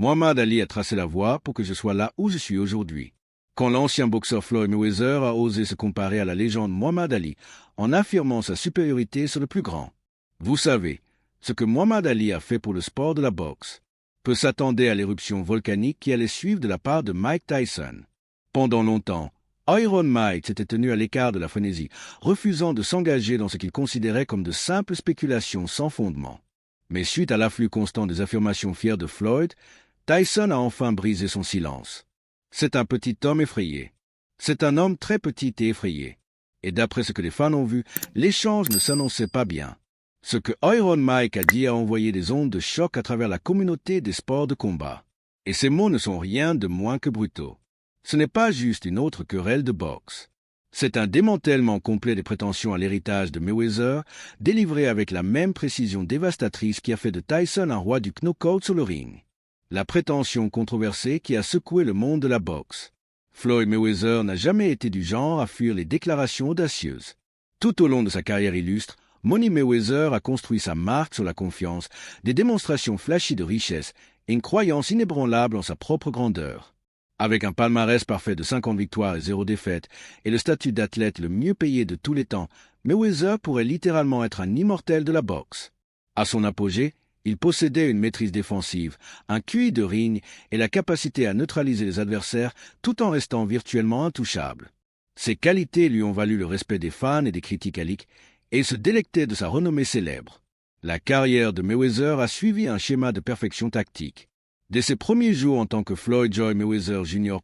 Muhammad Ali a tracé la voie pour que je sois là où je suis aujourd'hui. Quand l'ancien boxeur Floyd Mayweather a osé se comparer à la légende Muhammad Ali en affirmant sa supériorité sur le plus grand. Vous savez, ce que Muhammad Ali a fait pour le sport de la boxe peut s'attendre à l'éruption volcanique qui allait suivre de la part de Mike Tyson. Pendant longtemps, Iron Mike s'était tenu à l'écart de la frénésie, refusant de s'engager dans ce qu'il considérait comme de simples spéculations sans fondement. Mais suite à l'afflux constant des affirmations fières de Floyd, Tyson a enfin brisé son silence. C'est un petit homme effrayé. C'est un homme très petit et effrayé. Et d'après ce que les fans ont vu, l'échange ne s'annonçait pas bien. Ce que Iron Mike a dit a envoyé des ondes de choc à travers la communauté des sports de combat. Et ces mots ne sont rien de moins que brutaux. Ce n'est pas juste une autre querelle de boxe. C'est un démantèlement complet des prétentions à l'héritage de Mayweather, délivré avec la même précision dévastatrice qui a fait de Tyson un roi du knockout sur le ring. La prétention controversée qui a secoué le monde de la boxe. Floyd Mayweather n'a jamais été du genre à fuir les déclarations audacieuses. Tout au long de sa carrière illustre, Money Mayweather a construit sa marque sur la confiance, des démonstrations flashy de richesse et une croyance inébranlable en sa propre grandeur. Avec un palmarès parfait de 50 victoires et 0 défaites et le statut d'athlète le mieux payé de tous les temps, Mayweather pourrait littéralement être un immortel de la boxe. À son apogée, il possédait une maîtrise défensive, un QI de ring et la capacité à neutraliser les adversaires tout en restant virtuellement intouchable. Ces qualités lui ont valu le respect des fans et des critiques et il se délectait de sa renommée célèbre. La carrière de Mayweather a suivi un schéma de perfection tactique. Dès ses premiers jours en tant que Floyd Joy Mayweather Jr.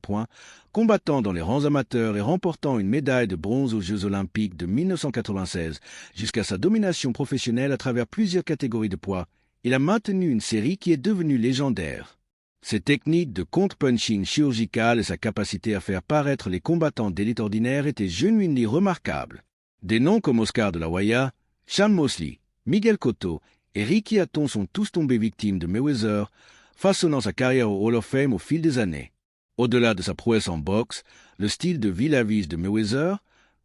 Combattant dans les rangs amateurs et remportant une médaille de bronze aux Jeux Olympiques de 1996, jusqu'à sa domination professionnelle à travers plusieurs catégories de poids, il a maintenu une série qui est devenue légendaire. Ses techniques de contre-punching chirurgical et sa capacité à faire paraître les combattants d'élite ordinaire étaient genuinement remarquables. Des noms comme Oscar de la Hoya, Sean Mosley, Miguel Cotto et Ricky Hatton sont tous tombés victimes de Mayweather, façonnant sa carrière au Hall of Fame au fil des années. Au-delà de sa prouesse en boxe, le style de vie à vis de Mayweather,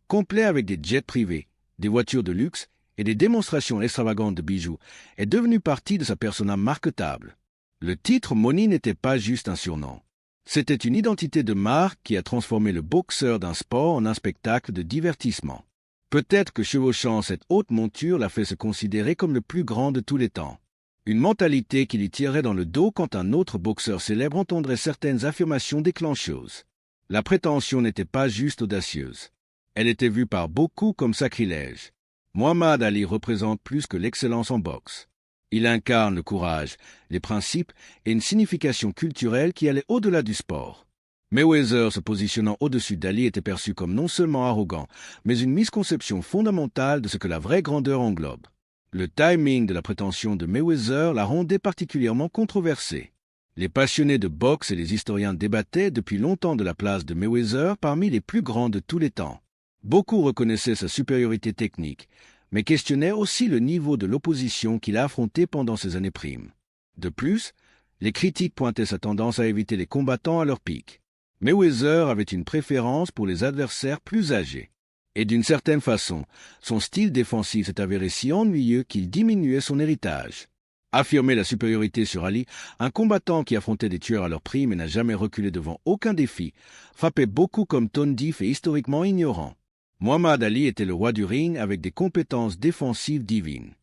complet avec des jets privés, des voitures de luxe et des démonstrations extravagantes de bijoux, est devenu partie de sa persona marketable. Le titre Money n'était pas juste un surnom. C'était une identité de marque qui a transformé le boxeur d'un sport en un spectacle de divertissement. Peut-être que chevauchant cette haute monture l'a fait se considérer comme le plus grand de tous les temps. Une mentalité qui lui tirerait dans le dos quand un autre boxeur célèbre entendrait certaines affirmations déclencheuses. La prétention n'était pas juste audacieuse. Elle était vue par beaucoup comme sacrilège. Muhammad Ali représente plus que l'excellence en boxe. Il incarne le courage, les principes et une signification culturelle qui allait au-delà du sport. Mayweather se positionnant au-dessus d'Ali était perçu comme non seulement arrogant, mais une misconception fondamentale de ce que la vraie grandeur englobe. Le timing de la prétention de Mayweather la rendait particulièrement controversée. Les passionnés de boxe et les historiens débattaient depuis longtemps de la place de Mayweather parmi les plus grands de tous les temps. Beaucoup reconnaissaient sa supériorité technique, mais questionnaient aussi le niveau de l'opposition qu'il a affronté pendant ses années primes. De plus, les critiques pointaient sa tendance à éviter les combattants à leur pic. Mayweather avait une préférence pour les adversaires plus âgés. Et d'une certaine façon, son style défensif s'est avéré si ennuyeux qu'il diminuait son héritage. Affirmer la supériorité sur Ali, un combattant qui affrontait des tueurs à leur prime et n'a jamais reculé devant aucun défi, frappait beaucoup comme tondif et historiquement ignorant. Muhammad Ali était le roi du ring avec des compétences défensives divines.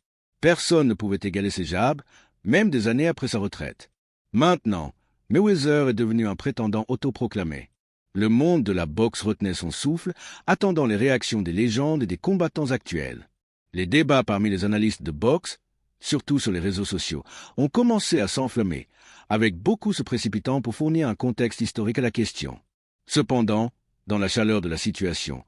Personne ne pouvait égaler ses jabs, même des années après sa retraite. Maintenant, Mayweather est devenu un prétendant autoproclamé. Le monde de la boxe retenait son souffle, attendant les réactions des légendes et des combattants actuels. Les débats parmi les analystes de boxe, surtout sur les réseaux sociaux, ont commencé à s'enflammer, avec beaucoup se précipitant pour fournir un contexte historique à la question. Cependant, dans la chaleur de la situation,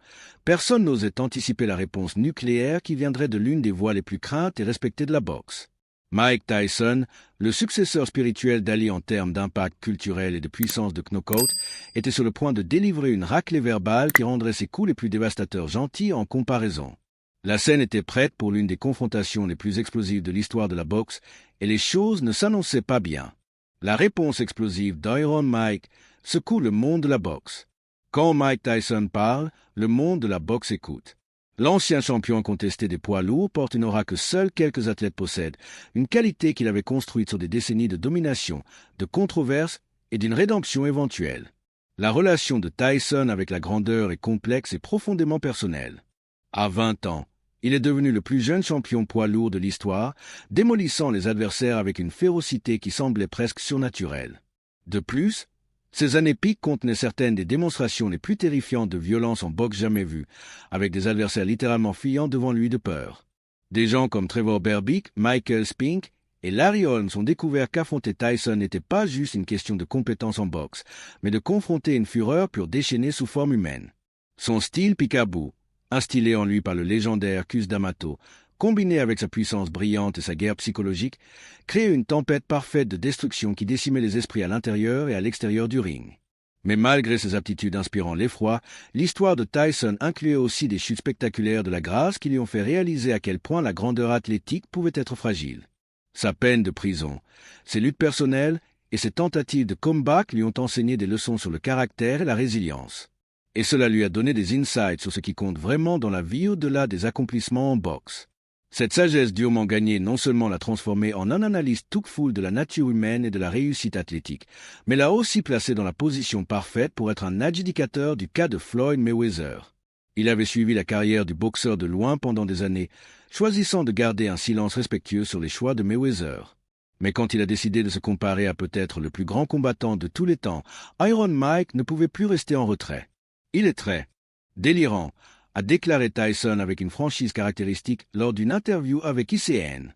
personne n'osait anticiper la réponse nucléaire qui viendrait de l'une des voix les plus craintes et respectées de la boxe. Mike Tyson, le successeur spirituel d'Ali en termes d'impact culturel et de puissance de knockout, était sur le point de délivrer une raclée verbale qui rendrait ses coups les plus dévastateurs gentils en comparaison. La scène était prête pour l'une des confrontations les plus explosives de l'histoire de la boxe, et les choses ne s'annonçaient pas bien. La réponse explosive d'Iron Mike secoue le monde de la boxe. Quand Mike Tyson parle, le monde de la boxe écoute. L'ancien champion incontesté des poids lourds porte une aura que seuls quelques athlètes possèdent, une qualité qu'il avait construite sur des décennies de domination, de controverses et d'une rédemption éventuelle. La relation de Tyson avec la grandeur est complexe et profondément personnelle. À 20 ans, il est devenu le plus jeune champion poids lourd de l'histoire, démolissant les adversaires avec une férocité qui semblait presque surnaturelle. De plus, ces années piques contenaient certaines des démonstrations les plus terrifiantes de violence en boxe jamais vues, avec des adversaires littéralement fuyant devant lui de peur. Des gens comme Trevor Berbick, Michael Spink et Larry Holmes ont découvert qu'affronter Tyson n'était pas juste une question de compétence en boxe, mais de confronter une fureur pure déchaînée sous forme humaine. Son style pique-à-bout, instillé en lui par le légendaire Cus D'Amato, combiné avec sa puissance brillante et sa guerre psychologique, créait une tempête parfaite de destruction qui décimait les esprits à l'intérieur et à l'extérieur du ring. Mais malgré ses aptitudes inspirant l'effroi, l'histoire de Tyson incluait aussi des chutes spectaculaires de la grâce qui lui ont fait réaliser à quel point la grandeur athlétique pouvait être fragile. Sa peine de prison, ses luttes personnelles et ses tentatives de comeback lui ont enseigné des leçons sur le caractère et la résilience. Et cela lui a donné des insights sur ce qui compte vraiment dans la vie au-delà des accomplissements en boxe. Cette sagesse durement gagnée non seulement l'a transformé en un analyste tout-foule de la nature humaine et de la réussite athlétique, mais l'a aussi placé dans la position parfaite pour être un adjudicateur du cas de Floyd Mayweather. Il avait suivi la carrière du boxeur de loin pendant des années, choisissant de garder un silence respectueux sur les choix de Mayweather. Mais quand il a décidé de se comparer à peut-être le plus grand combattant de tous les temps, Iron Mike ne pouvait plus rester en retrait. Il est très délirant, a déclaré Tyson avec une franchise caractéristique lors d'une interview avec ICN.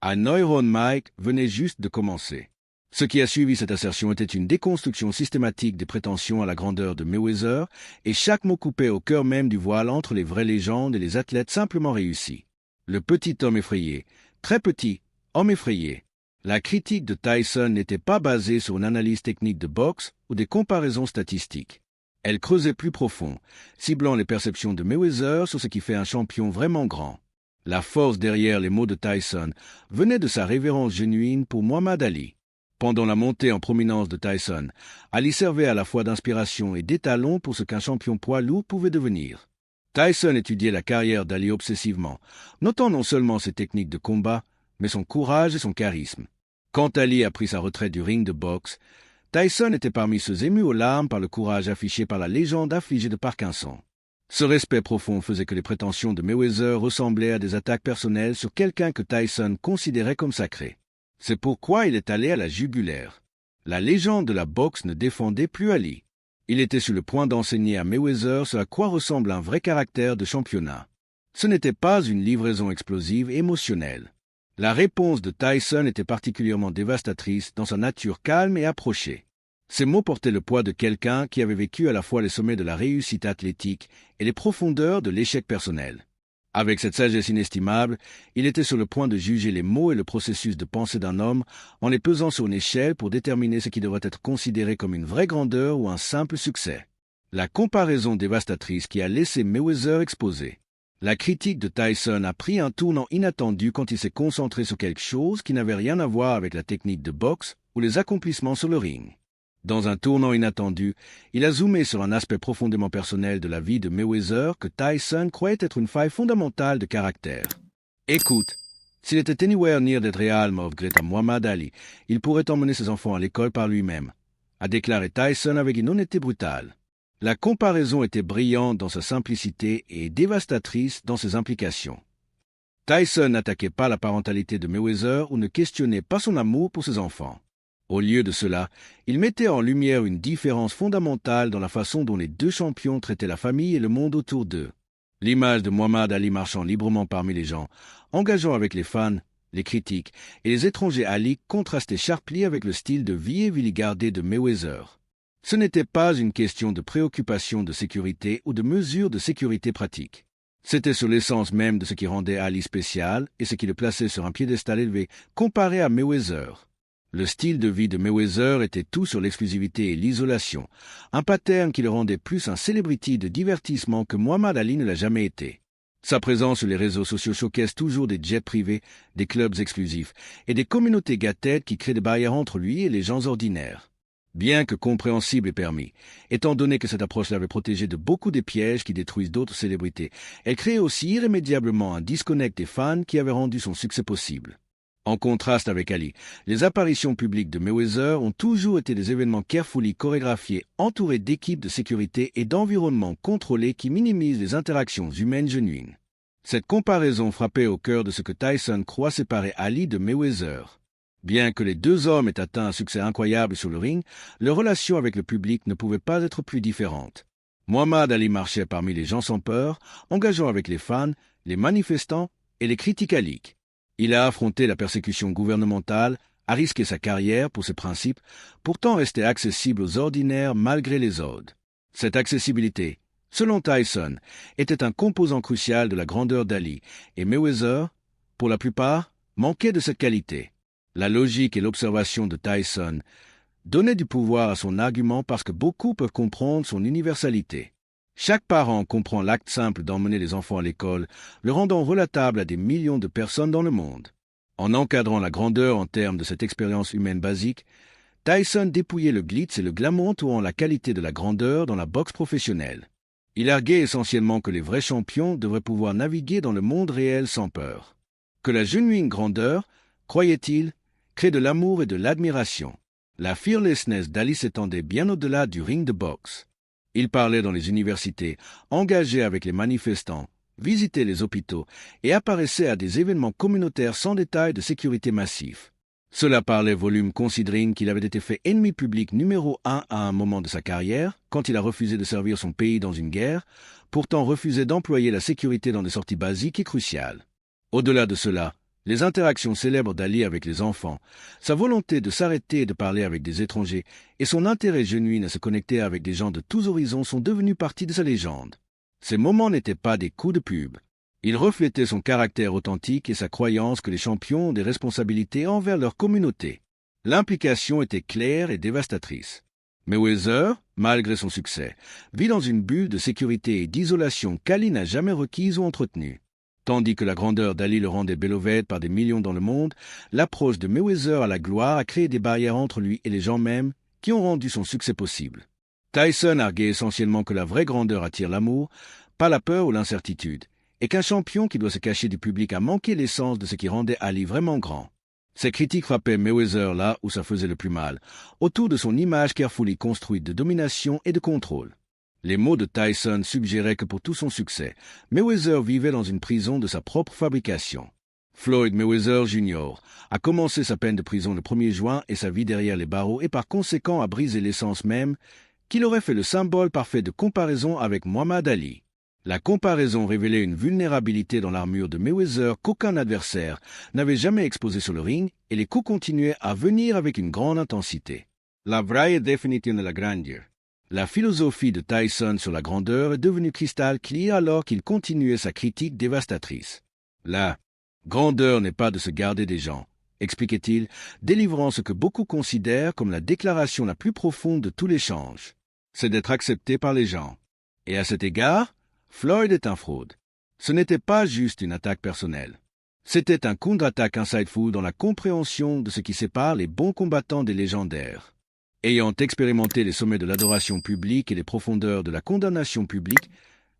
Un Iron Mike venait juste de commencer. Ce qui a suivi cette assertion était une déconstruction systématique des prétentions à la grandeur de Mayweather, et chaque mot coupait au cœur même du voile entre les vraies légendes et les athlètes simplement réussis. Le petit homme effrayé, très petit, homme effrayé. La critique de Tyson n'était pas basée sur une analyse technique de boxe ou des comparaisons statistiques. Elle creusait plus profond, ciblant les perceptions de Mayweather sur ce qui fait un champion vraiment grand. La force derrière les mots de Tyson venait de sa révérence genuine pour Muhammad Ali. Pendant la montée en prominence de Tyson, Ali servait à la fois d'inspiration et d'étalon pour ce qu'un champion poids lourd pouvait devenir. Tyson étudiait la carrière d'Ali obsessivement, notant non seulement ses techniques de combat, mais son courage et son charisme. Quand Ali a pris sa retraite du ring de boxe, Tyson était parmi ceux émus aux larmes par le courage affiché par la légende affligée de Parkinson. Ce respect profond faisait que les prétentions de Mayweather ressemblaient à des attaques personnelles sur quelqu'un que Tyson considérait comme sacré. C'est pourquoi il est allé à la jugulaire. La légende de la boxe ne défendait plus Ali. Il était sur le point d'enseigner à Mayweather ce à quoi ressemble un vrai caractère de championnat. Ce n'était pas une livraison explosive et émotionnelle. La réponse de Tyson était particulièrement dévastatrice dans sa nature calme et approchée. Ces mots portaient le poids de quelqu'un qui avait vécu à la fois les sommets de la réussite athlétique et les profondeurs de l'échec personnel. Avec cette sagesse inestimable, il était sur le point de juger les mots et le processus de pensée d'un homme en les pesant sur une échelle pour déterminer ce qui devrait être considéré comme une vraie grandeur ou un simple succès. La comparaison dévastatrice qui a laissé Mayweather exposé. La critique de Tyson a pris un tournant inattendu quand il s'est concentré sur quelque chose qui n'avait rien à voir avec la technique de boxe ou les accomplissements sur le ring. Dans un tournant inattendu, il a zoomé sur un aspect profondément personnel de la vie de Mayweather que Tyson croyait être une faille fondamentale de caractère. Écoute, s'il était anywhere near d'être realme of great à Muhammad Ali, il pourrait emmener ses enfants à l'école par lui-même, a déclaré Tyson avec une honnêteté brutale. La comparaison était brillante dans sa simplicité et dévastatrice dans ses implications. Tyson n'attaquait pas la parentalité de Mayweather ou ne questionnait pas son amour pour ses enfants. Au lieu de cela, il mettait en lumière une différence fondamentale dans la façon dont les deux champions traitaient la famille et le monde autour d'eux. L'image de Muhammad Ali marchant librement parmi les gens, engageant avec les fans, les critiques et les étrangers Ali contrastait sharply avec le style de vie et vie gardée de Mayweather. Ce n'était pas une question de préoccupation de sécurité ou de mesures de sécurité pratiques. C'était sur l'essence même de ce qui rendait Ali spécial et ce qui le plaçait sur un piédestal élevé comparé à Mayweather. Le style de vie de Mayweather était tout sur l'exclusivité et l'isolation, un pattern qui le rendait plus un celebrity de divertissement que Muhammad Ali ne l'a jamais été. Sa présence sur les réseaux sociaux showcase toujours des jets privés, des clubs exclusifs et des communautés gâtettes qui créent des barrières entre lui et les gens ordinaires. bien que compréhensible et permis. Étant donné que cette approche l'avait protégé de beaucoup des pièges qui détruisent d'autres célébrités, elle créait aussi irrémédiablement un disconnect des fans qui avait rendu son succès possible. En contraste avec Ali, les apparitions publiques de Mayweather ont toujours été des événements carefully chorégraphiés, entourés d'équipes de sécurité et d'environnements contrôlés qui minimisent les interactions humaines genuines. Cette comparaison frappait au cœur de ce que Tyson croit séparer Ali de Mayweather. Bien que les deux hommes aient atteint un succès incroyable sur le ring, leur relation avec le public ne pouvait pas être plus différente. Muhammad Ali marchait parmi les gens sans peur, engageant avec les fans, les manifestants et les critiques aliques. Il a affronté la persécution gouvernementale, a risqué sa carrière pour ses principes, pourtant resté accessible aux ordinaires malgré les odes. Cette accessibilité, selon Tyson, était un composant crucial de la grandeur d'Ali, et Mayweather, pour la plupart, manquait de cette qualité. La logique et l'observation de Tyson donnaient du pouvoir à son argument parce que beaucoup peuvent comprendre son universalité. Chaque parent comprend l'acte simple d'emmener les enfants à l'école, le rendant relatable à des millions de personnes dans le monde. En encadrant la grandeur en termes de cette expérience humaine basique, Tyson dépouillait le glitz et le glamour entourant la qualité de la grandeur dans la boxe professionnelle. Il arguait essentiellement que les vrais champions devraient pouvoir naviguer dans le monde réel sans peur. Que la genuine grandeur, croyait-il, crée de l'amour et de l'admiration. La fearlessness d'Ali s'étendait bien au-delà du ring de boxe. Il parlait dans les universités, engageait avec les manifestants, visitait les hôpitaux et apparaissait à des événements communautaires sans détail de sécurité massif. Cela parlait volume considérant qu'il avait été fait ennemi public numéro 1 à un moment de sa carrière, quand il a refusé de servir son pays dans une guerre, pourtant refusait d'employer la sécurité dans des sorties basiques et cruciales. Au-delà de cela, les interactions célèbres d'Ali avec les enfants, sa volonté de s'arrêter et de parler avec des étrangers et son intérêt genuin à se connecter avec des gens de tous horizons sont devenus partie de sa légende. Ces moments n'étaient pas des coups de pub. Ils reflétaient son caractère authentique et sa croyance que les champions ont des responsabilités envers leur communauté. L'implication était claire et dévastatrice. Mayweather, malgré son succès, vit dans une bulle de sécurité et d'isolation qu'Ali n'a jamais requise ou entretenue. Tandis que la grandeur d'Ali le rendait beloved par des millions dans le monde, l'approche de Mayweather à la gloire a créé des barrières entre lui et les gens mêmes qui ont rendu son succès possible. Tyson arguait essentiellement que la vraie grandeur attire l'amour, pas la peur ou l'incertitude, et qu'un champion qui doit se cacher du public a manqué l'essence de ce qui rendait Ali vraiment grand. Ces critiques frappaient Mayweather là où ça faisait le plus mal, autour de son image carefully construite de domination et de contrôle. Les mots de Tyson suggéraient que pour tout son succès, Mayweather vivait dans une prison de sa propre fabrication. Floyd Mayweather Jr. a commencé sa peine de prison le 1er juin et sa vie derrière les barreaux et par conséquent a brisé l'essence même qu'il aurait fait le symbole parfait de comparaison avec Muhammad Ali. La comparaison révélait une vulnérabilité dans l'armure de Mayweather qu'aucun adversaire n'avait jamais exposée sur le ring et les coups continuaient à venir avec une grande intensité. La vraie définition de la grandeur. La philosophie de Tyson sur la grandeur est devenue cristal clair alors qu'il continuait sa critique dévastatrice. La grandeur n'est pas de se garder des gens, expliquait-il, délivrant ce que beaucoup considèrent comme la déclaration la plus profonde de tout l'échange. C'est d'être accepté par les gens. Et à cet égard, Floyd est un fraude. Ce n'était pas juste une attaque personnelle. C'était un contre-attaque insightful dans la compréhension de ce qui sépare les bons combattants des légendaires. Ayant expérimenté les sommets de l'adoration publique et les profondeurs de la condamnation publique,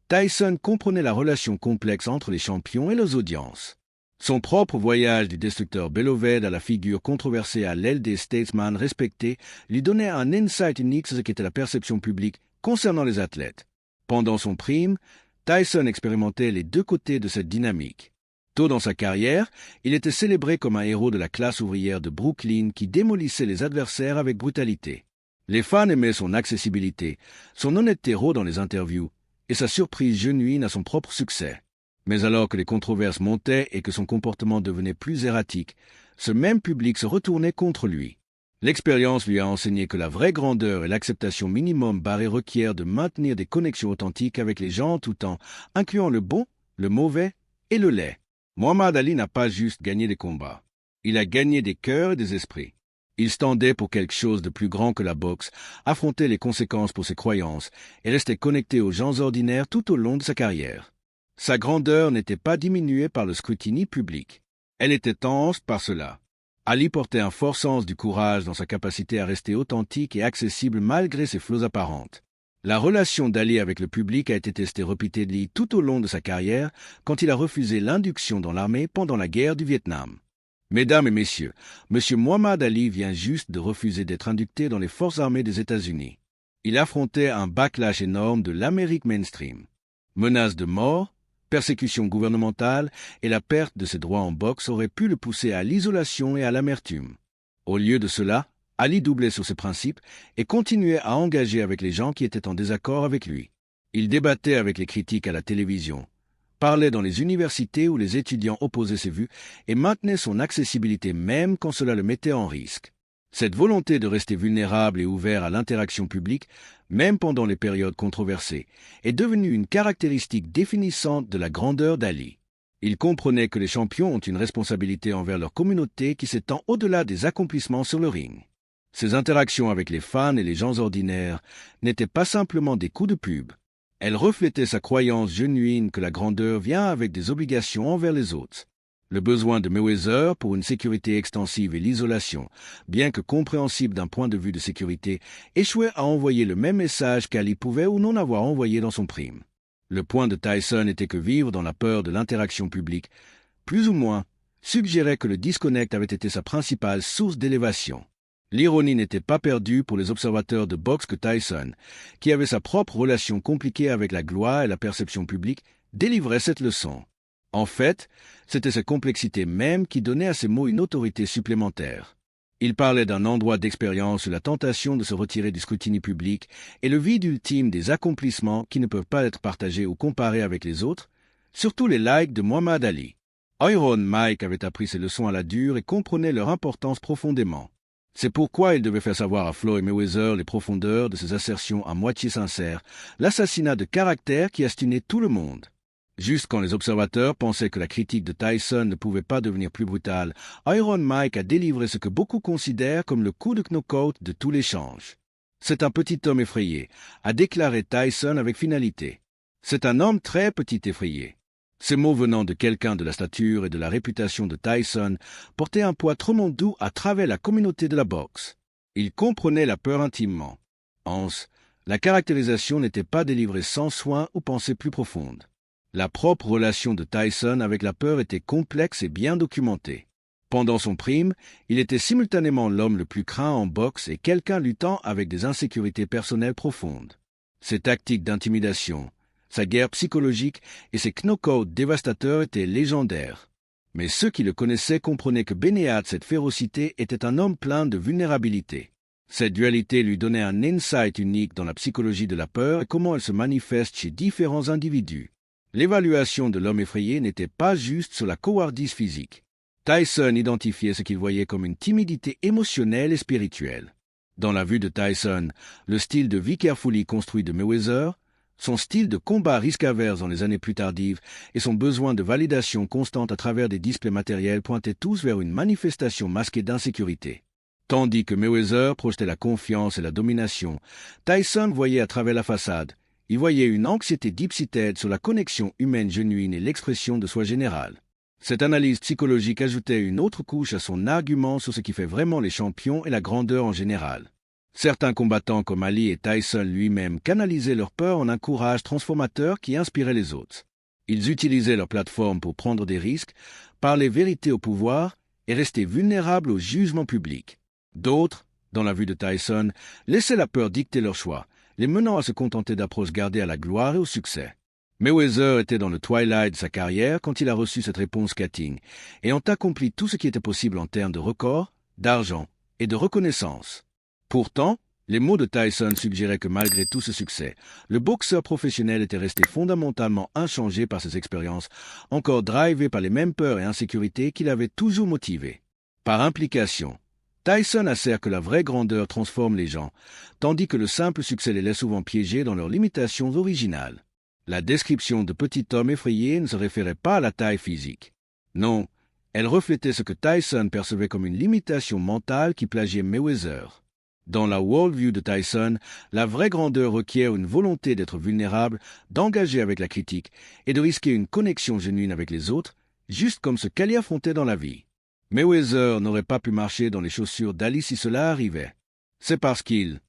Tyson comprenait la relation complexe entre les champions et leurs audiences. Son propre voyage du destructeur beloved à la figure controversée à l'aile des statesmen respectés lui donnait un insight unique sur ce qu'était la perception publique concernant les athlètes. Pendant son prime, Tyson expérimentait les deux côtés de cette dynamique. Tôt dans sa carrière, il était célébré comme un héros de la classe ouvrière de Brooklyn qui démolissait les adversaires avec brutalité. Les fans aimaient son accessibilité, son honnêteté raw dans les interviews et sa surprise genuine à son propre succès. Mais alors que les controverses montaient et que son comportement devenait plus erratique, ce même public se retournait contre lui. L'expérience lui a enseigné que la vraie grandeur et l'acceptation minimum barrée requièrent de maintenir des connexions authentiques avec les gens en tout temps, incluant le bon, le mauvais et le laid. Muhammad Ali n'a pas juste gagné des combats. Il a gagné des cœurs et des esprits. Il standait pour quelque chose de plus grand que la boxe, affrontait les conséquences pour ses croyances et restait connecté aux gens ordinaires tout au long de sa carrière. Sa grandeur n'était pas diminuée par le scrutiny public. Elle était enhancée par cela. Ali portait un fort sens du courage dans sa capacité à rester authentique et accessible malgré ses flaws apparentes. La relation d'Ali avec le public a été testée repeatedly tout au long de sa carrière quand il a refusé l'induction dans l'armée pendant la guerre du Vietnam. Mesdames et messieurs, M. Muhammad Ali vient juste de refuser d'être inducté dans les forces armées des États-Unis. Il affrontait un backlash énorme de l'Amérique mainstream. Menaces de mort, persécution gouvernementale et la perte de ses droits en boxe auraient pu le pousser à l'isolation et à l'amertume. Au lieu de cela, Ali doublait sur ses principes et continuait à engager avec les gens qui étaient en désaccord avec lui. Il débattait avec les critiques à la télévision, parlait dans les universités où les étudiants opposaient ses vues et maintenait son accessibilité même quand cela le mettait en risque. Cette volonté de rester vulnérable et ouvert à l'interaction publique, même pendant les périodes controversées, est devenue une caractéristique définissante de la grandeur d'Ali. Il comprenait que les champions ont une responsabilité envers leur communauté qui s'étend au-delà des accomplissements sur le ring. Ses interactions avec les fans et les gens ordinaires n'étaient pas simplement des coups de pub. Elles reflétaient sa croyance genuine que la grandeur vient avec des obligations envers les autres. Le besoin de Mayweather pour une sécurité extensive et l'isolation, bien que compréhensible d'un point de vue de sécurité, échouait à envoyer le même message qu'Ali pouvait ou non avoir envoyé dans son prime. Le point de Tyson était que vivre dans la peur de l'interaction publique, plus ou moins, suggérait que le disconnect avait été sa principale source d'élévation. L'ironie n'était pas perdue pour les observateurs de boxe que Tyson, qui avait sa propre relation compliquée avec la gloire et la perception publique, délivrait cette leçon. En fait, c'était cette complexité même qui donnait à ses mots une autorité supplémentaire. Il parlait d'un endroit d'expérience où la tentation de se retirer du scrutiny public est le vide ultime des accomplissements qui ne peuvent pas être partagés ou comparés avec les autres, surtout les likes de Muhammad Ali. Iron Mike avait appris ces leçons à la dure et comprenait leur importance profondément. C'est pourquoi il devait faire savoir à Floyd Mayweather les profondeurs de ses assertions à moitié sincères, l'assassinat de caractère qui astinait tout le monde. Juste quand les observateurs pensaient que la critique de Tyson ne pouvait pas devenir plus brutale, Iron Mike a délivré ce que beaucoup considèrent comme le coup de knockout de tout l'échange. C'est un petit homme effrayé, a déclaré Tyson avec finalité. C'est un homme très petit effrayé. Ces mots venant de quelqu'un de la stature et de la réputation de Tyson portaient un poids trop doux à travers la communauté de la boxe. Il comprenait la peur intimement. La caractérisation n'était pas délivrée sans soin ou pensée plus profonde. La propre relation de Tyson avec la peur était complexe et bien documentée. Pendant son prime, il était simultanément l'homme le plus craint en boxe et quelqu'un luttant avec des insécurités personnelles profondes. Ses tactiques d'intimidation, sa guerre psychologique et ses knockouts dévastateurs étaient légendaires. Mais ceux qui le connaissaient comprenaient que bénéat de cette férocité était un homme plein de vulnérabilité. Cette dualité lui donnait un insight unique dans la psychologie de la peur et comment elle se manifeste chez différents individus. L'évaluation de l'homme effrayé n'était pas juste sur la couardise physique. Tyson identifiait ce qu'il voyait comme une timidité émotionnelle et spirituelle. Dans la vue de Tyson, le style de vie carefully construit de Mayweather, son style de combat risque-averse dans les années plus tardives et son besoin de validation constante à travers des displays matériels pointaient tous vers une manifestation masquée d'insécurité. Tandis que Mayweather projetait la confiance et la domination, Tyson voyait à travers la façade. Il voyait une anxiété deep-seated sur la connexion humaine genuine et l'expression de soi générale. Cette analyse psychologique ajoutait une autre couche à son argument sur ce qui fait vraiment les champions et la grandeur en général. Certains combattants comme Ali et Tyson lui-même canalisaient leur peur en un courage transformateur qui inspirait les autres. Ils utilisaient leur plateforme pour prendre des risques, parler vérité au pouvoir et rester vulnérables au jugement public. D'autres, dans la vue de Tyson, laissaient la peur dicter leur choix, les menant à se contenter d'approches gardées à la gloire et au succès. Mayweather était dans le twilight de sa carrière quand il a reçu cette réponse cutting, ayant accompli tout ce qui était possible en termes de records, d'argent et de reconnaissance. Pourtant, les mots de Tyson suggéraient que malgré tout ce succès, le boxeur professionnel était resté fondamentalement inchangé par ses expériences, encore drivé par les mêmes peurs et insécurités qui l'avaient toujours motivé. Par implication, Tyson assère que la vraie grandeur transforme les gens, tandis que le simple succès les laisse souvent piégés dans leurs limitations originales. La description de petit homme effrayé ne se référait pas à la taille physique. Non, elle reflétait ce que Tyson percevait comme une limitation mentale qui plagiait Mayweather. Dans la worldview de Tyson, la vraie grandeur requiert une volonté d'être vulnérable, d'engager avec la critique et de risquer une connexion genuine avec les autres, juste comme ce qu'Ali affrontait dans la vie. Mayweather n'aurait pas pu marcher dans les chaussures d'Ali si cela arrivait. C'est parce qu'il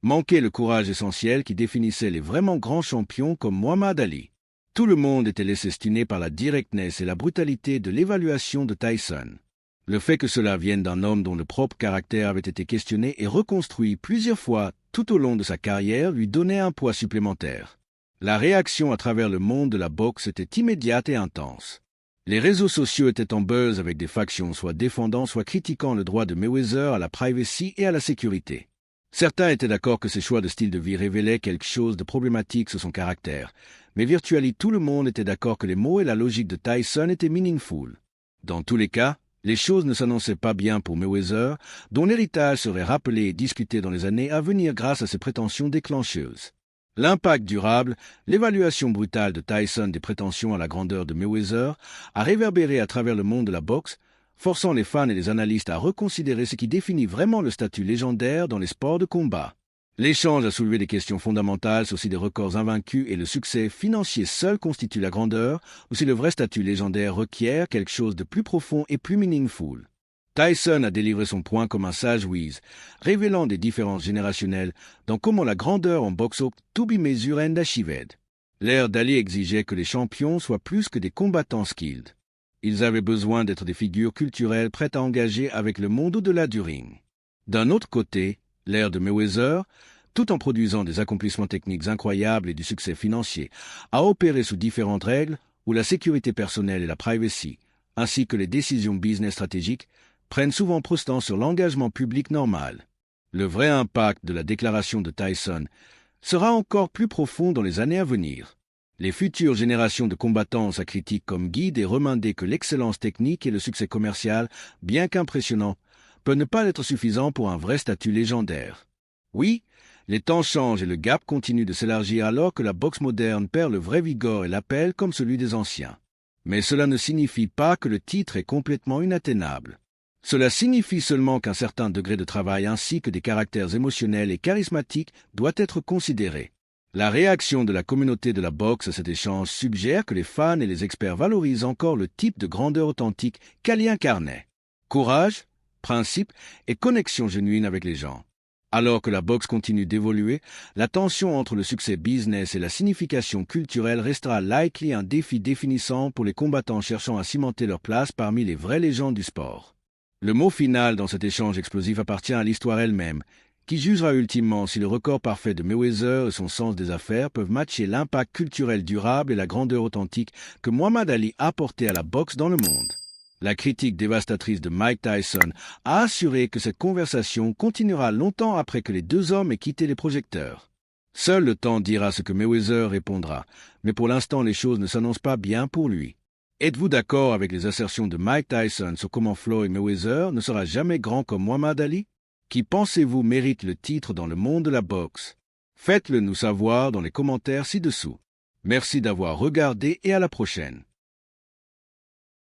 manquait le courage essentiel qui définissait les vraiment grands champions comme Muhammad Ali. Tout le monde était laissé stuner par la directness et la brutalité de l'évaluation de Tyson. Le fait que cela vienne d'un homme dont le propre caractère avait été questionné et reconstruit plusieurs fois tout au long de sa carrière lui donnait un poids supplémentaire. La réaction à travers le monde de la boxe était immédiate et intense. Les réseaux sociaux étaient en buzz avec des factions soit défendant soit critiquant le droit de Mayweather à la privacy et à la sécurité. Certains étaient d'accord que ses choix de style de vie révélaient quelque chose de problématique sur son caractère, mais virtuellement tout le monde était d'accord que les mots et la logique de Tyson étaient meaningful. Dans tous les cas, les choses ne s'annonçaient pas bien pour Mayweather, dont l'héritage serait rappelé et discuté dans les années à venir grâce à ses prétentions déclencheuses. L'impact durable, l'évaluation brutale de Tyson des prétentions à la grandeur de Mayweather, a réverbéré à travers le monde de la boxe, forçant les fans et les analystes à reconsidérer ce qui définit vraiment le statut légendaire dans les sports de combat. L'échange a soulevé des questions fondamentales sur si des records invaincus et le succès financier seul constituent la grandeur, ou si le vrai statut légendaire requiert quelque chose de plus profond et plus meaningful. Tyson a délivré son point comme un sage whiz, révélant des différences générationnelles dans comment la grandeur en boxe to be measured and achieved. L'ère d'Ali exigeait que les champions soient plus que des combattants skilled. Ils avaient besoin d'être des figures culturelles prêtes à engager avec le monde au-delà du ring. D'un autre côté, l'ère de Mayweather, tout en produisant des accomplissements techniques incroyables et du succès financier, a opéré sous différentes règles où la sécurité personnelle et la privacy, ainsi que les décisions business stratégiques, prennent souvent précédence sur l'engagement public normal. Le vrai impact de la déclaration de Tyson sera encore plus profond dans les années à venir. Les futures générations de combattants sa critique comme guide et remindé que l'excellence technique et le succès commercial, bien qu'impressionnants, peuvent ne pas être suffisants pour un vrai statut légendaire. Oui, les temps changent et le gap continue de s'élargir alors que la boxe moderne perd le vrai vigor et l'appel comme celui des anciens. Mais cela ne signifie pas que le titre est complètement inatteignable. Cela signifie seulement qu'un certain degré de travail ainsi que des caractères émotionnels et charismatiques doit être considéré. La réaction de la communauté de la boxe à cet échange suggère que les fans et les experts valorisent encore le type de grandeur authentique qu'Ali incarnait. Courage, principe et connexion genuine avec les gens. Alors que la boxe continue d'évoluer, la tension entre le succès business et la signification culturelle restera likely un défi définissant pour les combattants cherchant à cimenter leur place parmi les vraies légendes du sport. Le mot final dans cet échange explosif appartient à l'histoire elle-même, qui jugera ultimement si le record parfait de Mayweather et son sens des affaires peuvent matcher l'impact culturel durable et la grandeur authentique que Muhammad Ali a apporté à la boxe dans le monde. La critique dévastatrice de Mike Tyson a assuré que cette conversation continuera longtemps après que les deux hommes aient quitté les projecteurs. Seul le temps dira ce que Mayweather répondra, mais pour l'instant les choses ne s'annoncent pas bien pour lui. Êtes-vous d'accord avec les assertions de Mike Tyson sur comment Floyd Mayweather ne sera jamais grand comme Muhammad Ali? Qui pensez-vous mérite le titre dans le monde de la boxe? Faites-le nous savoir dans les commentaires ci-dessous. Merci d'avoir regardé et à la prochaine.